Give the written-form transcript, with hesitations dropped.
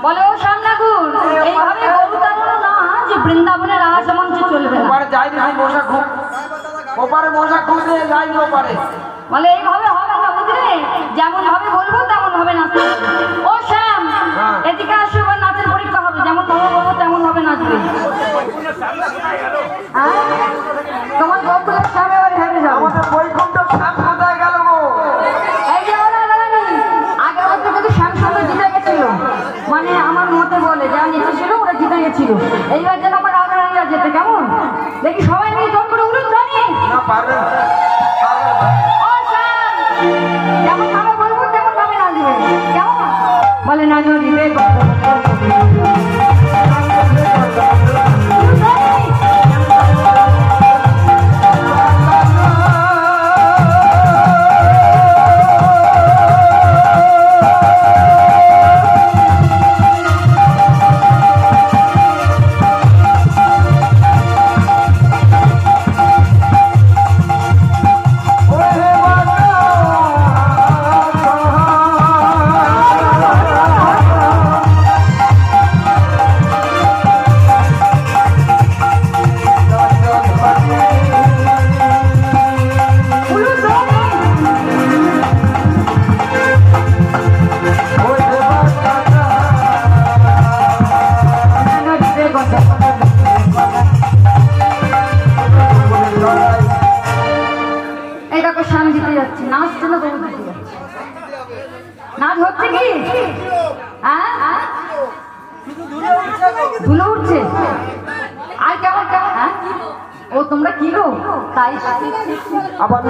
বলে ও শ্যামনাগুর, এইভাবে গরু টানো না যে বৃন্দাবনের রাজমঞ্চে চলবে না। ওপারে যাই না মশা খুব, ওপারে মশা খুব দিয়ে যাই না ওপারে। বলে এইভাবে হবে না, বুঝলে? যেমন ভাবে বলবো তেমন হবে নাচতে। ও শ্যাম, এদিকে আসো, এবার নাচের পরীক্ষা হবে। যেমন ভাবে বলবো তেমন ভাবে নাচবে। তোমার গোকুলের শ্যাম এবার হেরে যাবে। আমাদের বৈকুণ্ঠ শ্যাম কোথায় গেল গো? এই যে ওরা দাঁড়ানি, আগের বছর কিন্তু শ্যাম সঙ্গে জিতে গেছিল, মানে আমার মতে বলে যা নিচে ছিল ওরা জিতে গেছিল। এইবার যেন আমার রাজা যেতে, কেমন দেখি সবাই মিলে জোর করে উলুন দাঁড়িয়ে। না পারবে না, পারবে না। ও শ্যাম, যেমন ভাবে বলবো তেমন ভাবে নাচবে, কেমন? বলে না নদীবে নাচ হচ্ছে কি? ধুলো উঠছে। আর কেমন কেমন? ও তোমরা কি গো? তাই আবার